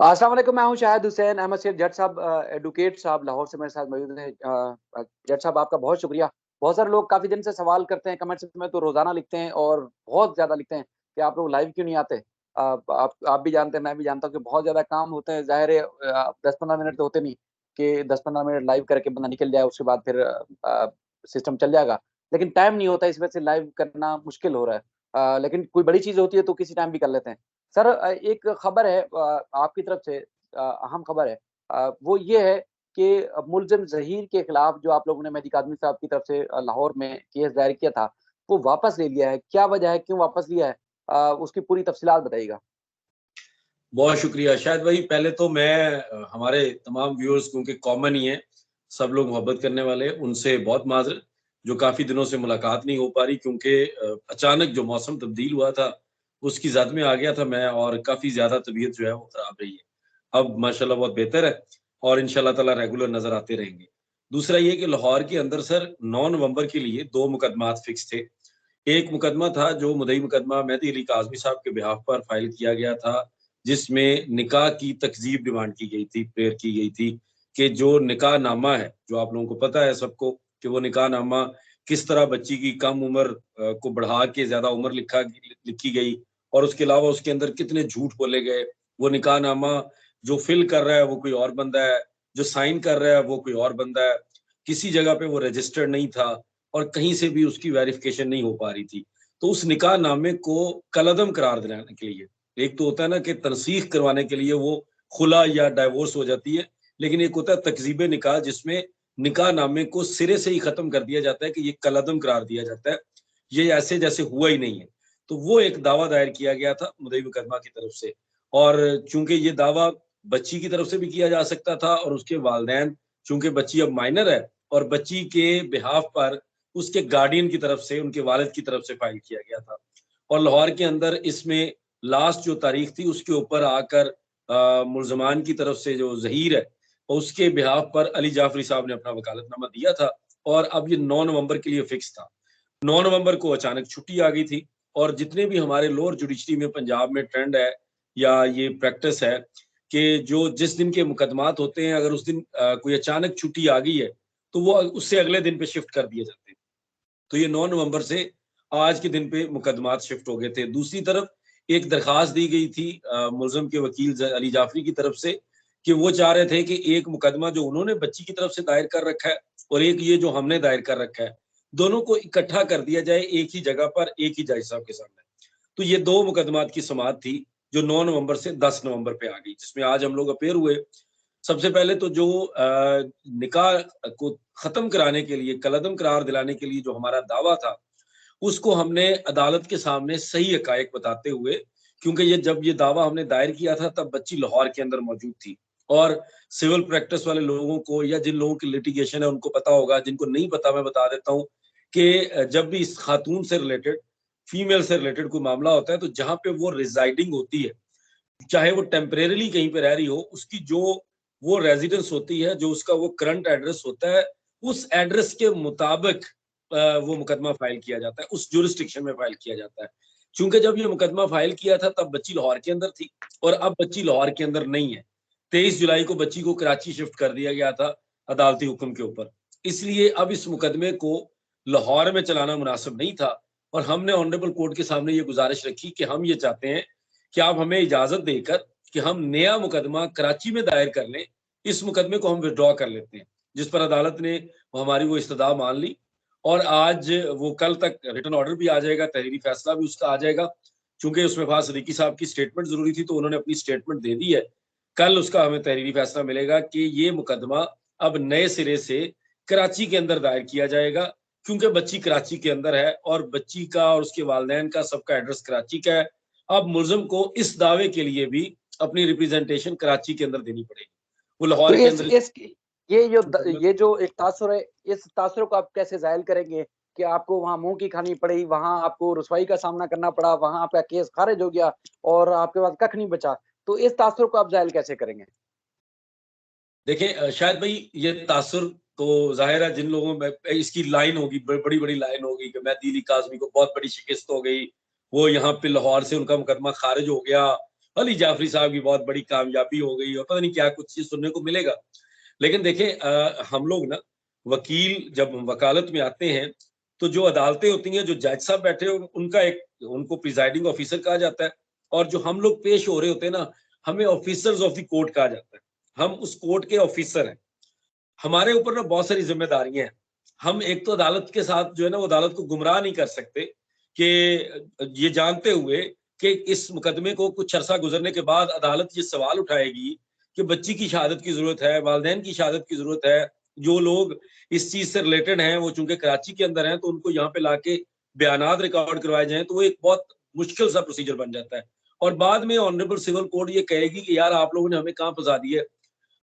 अस्सलाम वालेकुम। मैं हूँ शाहिद हुसैन अहमद शेख जट साहब, एडवोकेट साहब लाहौर से मेरे साथ मौजूद हैं। जट साहब, आपका बहुत शुक्रिया। बहुत सारे लोग काफ़ी दिन से सवाल करते हैं, कमेंट्स में तो रोज़ाना लिखते हैं और बहुत ज़्यादा लिखते हैं कि आप लोग लाइव क्यों नहीं आते। आप भी जानते हैं, मैं भी जानता हूँ कि बहुत ज़्यादा काम होते हैं। ज़ाहिर है 10-15 मिनट तो होते नहीं कि 10-15 मिनट लाइव करके बंदा निकल जाए, उसके बाद फिर सिस्टम चल जाएगा। लेकिन टाइम नहीं होता, इस वजह से लाइव करना मुश्किल हो रहा है। लेकिन कोई बड़ी चीज़ होती है तो किसी टाइम भी कर लेते हैं। सर, एक खबर है आपकी तरफ से, अहम खबर है। वो ये है कि मुल्ज़िम ज़हीर के खिलाफ जो आप लोगों ने मेहदी काज़मी साहब की तरफ से लाहौर में केस दायर किया था, वो वापस ले लिया है। क्या वजह है, क्यों वापस लिया है? उसकी पूरी तफ़सीलात बताइएगा। बहुत शुक्रिया शायद भाई। पहले तो मैं हमारे तमाम व्यूअर्स, क्योंकि कॉमन ही है, सब लोग मोहब्बत करने वाले, उनसे बहुत माज़रत जो काफ़ी दिनों से मुलाकात नहीं हो पा रही, क्योंकि अचानक जो मौसम तब्दील हुआ था उसकी ज़द में आ गया था मैं, और काफ़ी ज़्यादा तबीयत जो है वो ख़राब रही है। अब माशाल्लाह बहुत बेहतर है और इंशाल्लाह ताला रेगुलर नज़र आते रहेंगे। दूसरा ये कि लाहौर के अंदर सर 9 नवंबर के लिए 2 मुकदमात फिक्स थे। एक मुकदमा था जो मुद्दई मुकदमा मेहदी अली काज़मी साहब के बिहाफ पर फाइल किया गया था, जिसमें निकाह की तकज़ीब डिमांड की गई थी, प्रेयर की गई थी कि जो निकाह नामा है, जो आप लोगों को पता है सबको कि वो निकाह नामा किस तरह बच्ची की कम उम्र को बढ़ा के ज़्यादा उम्र लिखी गई, और उसके अलावा उसके अंदर कितने झूठ बोले गए। वो निकाह नामा जो फ़िल कर रहा है वो कोई और बंदा है, जो साइन कर रहा है वो कोई और बंदा है। किसी जगह पे वो रजिस्टर्ड नहीं था और कहीं से भी उसकी वेरिफिकेशन नहीं हो पा रही थी। तो उस निकाह नामे को कलअदम करार दिलाने के लिए, एक तो होता है ना कि तनसीख करवाने के लिए वो खुला या डाइवोर्स हो जाती है, लेकिन एक होता है तकज़ीब निकाह, जिसमें निकाह नामे को सिरे से ही खत्म कर दिया जाता है कि ये कलअदम करार दिया जाता है, ये ऐसे जैसे हुआ ही नहीं है। तो वो एक दावा दायर किया गया था मुद्दई मुकदमा की तरफ से, और चूंकि ये दावा बच्ची की तरफ से भी किया जा सकता था, और उसके वालिदैन, चूंकि बच्ची अब माइनर है और बच्ची के बिहाफ पर उसके गार्डियन की तरफ से, उनके वालिद की तरफ से फाइल किया गया था। और लाहौर के अंदर इसमें लास्ट जो तारीख थी उसके ऊपर आकर मुल्ज़मान की तरफ से जो ज़हीर है, उसके बिहाफ पर अली जाफरी साहब ने अपना वकालतनामा दिया था, और अब ये 9 नवंबर के लिए फिक्स था। 9 नवंबर को अचानक छुट्टी आ गई थी, और जितने भी हमारे लोअर जुडिशरी में पंजाब में ट्रेंड है या ये प्रैक्टिस है कि जो जिस दिन के मुकदमात होते हैं, अगर उस दिन कोई अचानक छुट्टी आ गई है तो वो उससे अगले दिन पे शिफ्ट कर दिए जाते हैं। तो ये 9 नवंबर से आज के दिन पे मुकदमात शिफ्ट हो गए थे। दूसरी तरफ एक दरखास्त दी गई थी मुल्ज़िम के वकील अली जाफरी की तरफ से, कि वो चाह रहे थे कि एक मुकदमा जो उन्होंने बच्ची की तरफ से दायर कर रखा है और एक ये जो हमने दायर कर रखा है, दोनों को इकट्ठा कर दिया जाए एक ही जगह पर, एक ही जज साहब के सामने। तो ये 2 मुकदमात की समाअत थी जो 9 नवंबर से 10 नवंबर पे आ गई, जिसमें आज हम लोग अपेयर हुए। सबसे पहले तो जो निकाह को खत्म कराने के लिए, कलअदम करार दिलाने के लिए जो हमारा दावा था, उसको हमने अदालत के सामने सही हकायक बताते हुए, क्योंकि जब ये दावा हमने दायर किया था तब बच्ची लाहौर के अंदर मौजूद थी, और सिविल प्रैक्टिस वाले लोगों को या जिन लोगों की लिटिगेशन है उनको पता होगा, जिनको नहीं पता मैं बता देता हूँ कि जब भी इस खातून से रिलेटेड, फीमेल से रिलेटेड कोई मामला होता है, तो जहाँ पे वो रिजाइडिंग होती है, चाहे वो टेम्परेरीली कहीं पे रह रही हो, उसकी जो वो रेजिडेंस होती है, जो उसका वो करंट एड्रेस होता है, उस एड्रेस के मुताबिक वो मुकदमा फाइल किया जाता है, उस जुरिस्डिक्शन में फाइल किया जाता है। चूंकि जब ये मुकदमा फाइल किया था तब बच्ची लाहौर के अंदर थी, और अब बच्ची लाहौर के अंदर नहीं है। 23 जुलाई को बच्ची को कराची शिफ्ट कर दिया गया था अदालती हुक्म के ऊपर। इसलिए अब इस मुकदमे को लाहौर में चलाना मुनासिब नहीं था, और हमने ऑनरेबल कोर्ट के सामने ये गुजारिश रखी कि हम ये चाहते हैं कि आप हमें इजाजत देकर कि हम नया मुकदमा कराची में दायर कर लें, इस मुकदमे को हम विड्रॉ कर लेते हैं। जिस पर अदालत ने हमारी वो इस्तदा मान ली, और आज वो कल तक रिटन ऑर्डर भी आ जाएगा, तहरीरी फैसला भी उसका आ जाएगा। चूंकि उसमें फाज सदीकी साहब की स्टेटमेंट जरूरी थी, तो उन्होंने अपनी स्टेटमेंट दे दी है। कल उसका हमें तहरीरी फैसला मिलेगा कि ये मुकदमा अब नए सिरे से कराची के अंदर दायर किया जाएगा, क्योंकि बच्ची कराची के अंदर है और बच्ची का और उसके वालिदैन का सबका एड्रेस कराची का है। अब मुल्जिम को इस दावे के लिए भी अपनी रिप्रेजेंटेशन कराची के अंदर देनी पड़ेगी। वो तो लाहौर के अंदर ये जो एक तासुर है, इस तासुर को आप कैसे ज़ाहिल करेंगे कि आपको वहाँ मुँह की खानी पड़ी, वहाँ आपको रुसवाई का सामना करना पड़ा, वहाँ आपका केस खारिज हो गया और आपके पास कख नहीं बचा। तो इस तासुर को आप ज़ाहिल कैसे करेंगे? देखें शायद भाई, ये तासुर तो ज़ाहिर है जिन लोगों में इसकी लाइन होगी, बड़ी बड़ी लाइन होगी कि मेहदी अली काज़मी को बहुत बड़ी शिकस्त हो गई, वो यहाँ पे लाहौर से उनका मुकदमा खारिज हो गया, अली जाफरी साहब की बहुत बड़ी कामयाबी हो गई और पता नहीं क्या कुछ चीज सुनने को मिलेगा। लेकिन देखिए हम लोग ना वकील जब वकालत में आते हैं तो जो अदालतें होती हैं, जो जज साहब बैठे हो उनका एक उनको प्रिजाइडिंग ऑफिसर कहा जाता है, और जो हम लोग पेश हो रहे होते हैं ना, हमें ऑफिसर्स ऑफ द कोर्ट कहा जाता है। हम उस कोर्ट के ऑफिसर हैं। हमारे ऊपर ना बहुत सारी जिम्मेदारियां हैं। हम एक तो अदालत के साथ जो है ना वो अदालत को गुमराह नहीं कर सकते कि ये जानते हुए कि इस मुकदमे को कुछ अरसा गुजरने के बाद अदालत ये सवाल उठाएगी कि बच्ची की शहादत की जरूरत है, वालिदैन की शहादत की जरूरत है। जो लोग इस चीज से रिलेटेड हैं वो चूंकि कराची के अंदर हैं तो उनको यहाँ पे लाके बयानात रिकॉर्ड करवाए जाएं, तो वो एक बहुत मुश्किल सा प्रोसीजर बन जाता है। और बाद में ऑनरेबल सिविल कोर्ट ये कहेगी कि यार आप लोगों ने हमें कहाँ फंसा दिया।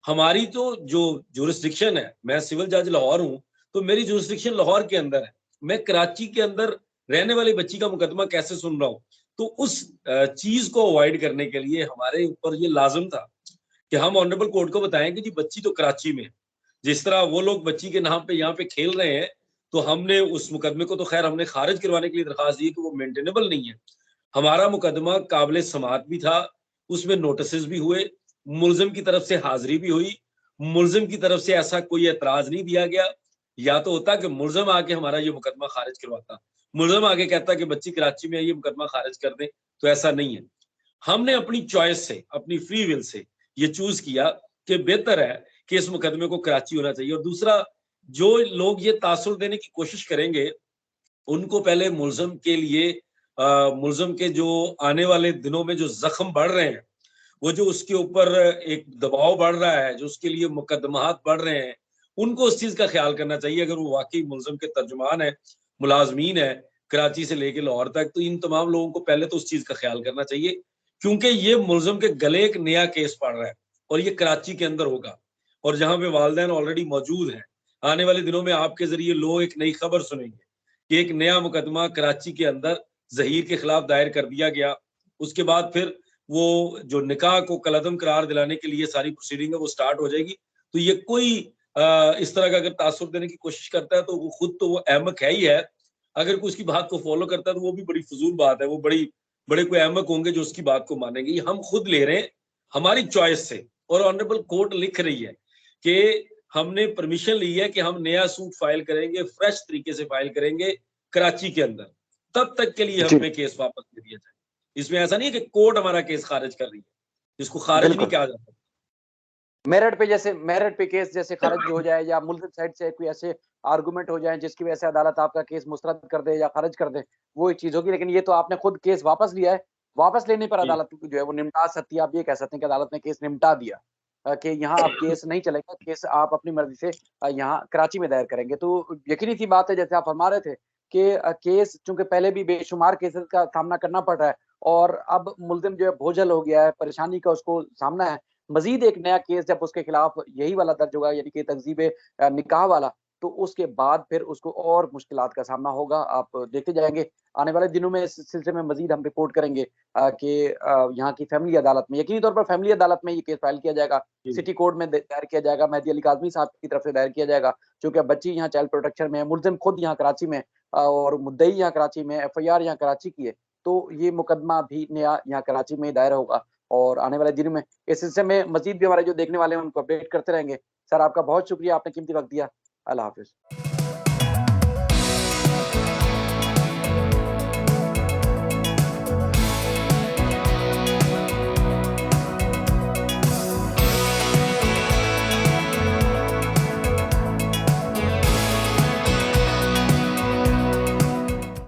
हमारी तो जो जुरिस्डिक्शन है, मैं सिविल जज लाहौर हूं, तो मेरी जुरिस्डिक्शन लाहौर के अंदर है। मैं कराची के अंदर रहने वाली बच्ची का मुकदमा कैसे सुन रहा हूँ? तो उस चीज को अवॉइड करने के लिए हमारे ऊपर ये लाजिम था कि हम ऑनरेबल कोर्ट को बताएं कि जी बच्ची तो कराची में है। जिस तरह वो लोग बच्ची के नाम पे यहाँ पे खेल रहे हैं, तो हमने उस मुकदमे को तो खैर हमने खारिज करवाने के लिए दरखास्त दी कि वो मेंटेनेबल नहीं है। हमारा मुकदमा काबिल समात भी था, उसमें नोटिस भी हुए, मुलजिम की तरफ से हाजिरी भी हुई, मुलजिम की तरफ से ऐसा कोई एतराज नहीं दिया गया। या तो होता कि मुलजिम आके हमारा ये मुकदमा खारिज करवाता, मुलजिम आगे कहता कि बच्ची कराची में है, ये मुकदमा खारिज कर दें, तो ऐसा नहीं है। हमने अपनी चॉइस से, अपनी फ्री विल से ये चूज किया कि बेहतर है कि इस मुकदमे को कराची होना चाहिए। और दूसरा, जो लोग ये तासुर देने की कोशिश करेंगे उनको पहले मुलजिम के लिए मुलजिम के जो आने वाले दिनों में जो जख्म बढ़ रहे हैं, वो जो उसके ऊपर एक दबाव बढ़ रहा है, जो उसके लिए मुकदमात बढ़ रहे हैं, उनको उस चीज का ख्याल करना चाहिए। अगर वो वाकई मुलजिम के तर्जुमान है, मुलाजमीन है कराची से लेके लाहौर तक, तो इन तमाम लोगों को पहले तो उस चीज का ख्याल करना चाहिए, क्योंकि ये मुलजिम के गले एक नया केस पड़ रहा है और ये कराची के अंदर होगा, और जहां पे वालिदैन ऑलरेडी मौजूद हैं। आने वाले दिनों में आपके जरिए लोग एक नई खबर सुनेंगे कि एक नया मुकदमा कराची के अंदर जहीर के खिलाफ दायर कर दिया गया। उसके बाद फिर वो जो निकाह को कलअदम करार दिलाने के लिए सारी प्रोसीडिंग है वो स्टार्ट हो जाएगी। तो ये कोई इस तरह का अगर तासुर देने की कोशिश करता है तो वो खुद तो वो अहमक है ही है। अगर कोई उसकी बात को फॉलो करता है तो वो भी बड़ी फजूल बात है। वो बड़े कोई अहमक होंगे जो उसकी बात को मानेंगे। ये हम खुद ले रहे हैं हमारी चॉइस से, और ऑनरेबल कोर्ट लिख रही है कि हमने परमिशन ली है कि हम नया सूट फाइल करेंगे, फ्रेश तरीके से फाइल करेंगे कराची के अंदर। तब तक के लिए जी हमें केस वापस ले दिया जाए। इसमें ऐसा नहीं है कि कोर्ट हमारा केस खारिज कर रही है, जिसको खारिज नहीं बिल्कुल। कहा जाता। मेरिट पे केस जैसे खारिज हो जाए, या मुल्जिम साइड से कोई ऐसे आर्गुमेंट हो जाए जिसकी वजह से अदालत आपका केस मुस्तरद कर दे या खारिज कर दे, वो एक चीज होगी। लेकिन ये तो आपने खुद केस वापस लिया है। वापस लेने पर जी अदालत जो है वो निपटा सकती है। आप ये कह सकते हैं कि अदालत ने केस निपटा दिया, कि यहाँ अब केस नहीं चलेगा, केस आप अपनी मर्जी से यहाँ कराची में दायर करेंगे। तो यकीनी सी बात है, जैसे आप फरमा रहे थे कि केस चूंकि पहले भी बेशुमार केसेस का सामना करना पड़ रहा है, और अब मुल्जिम जो है बोझल हो गया है, परेशानी का उसको सामना है। मजीद एक नया केस जब उसके खिलाफ यही वाला दर्ज होगा, यानी कि तकजीब निकाह वाला, तो उसके बाद फिर उसको और मुश्किलात का सामना होगा। आप देखते जाएंगे आने वाले दिनों में, इस सिलसिले में मजीद हम रिपोर्ट करेंगे कि यहाँ की फैमिली अदालत में, यकीनी तौर पर फैमिली अदालत में ये केस फाइल किया जाएगा, जी सिटी कोर्ट में दायर किया जाएगा, मेहदी अली काज़मी साहब की तरफ से दायर किया जाएगा। चूंकि बच्ची यहाँ चाइल्ड प्रोटेक्शन में है, मुलजिम खुद यहाँ कराची में, और मुद्दई यहाँ कराची में, FIR यहाँ कराची की है, तो ये मुकदमा भी नया यहाँ कराची में दायर होगा। और आने वाले दिनों में इस सिलसिले में मजीद भी हमारे जो देखने वाले हैं उनको अपडेट करते रहेंगे। सर, आपका बहुत शुक्रिया, आपने कीमती वक्त दिया। अल्लाह हाफिज।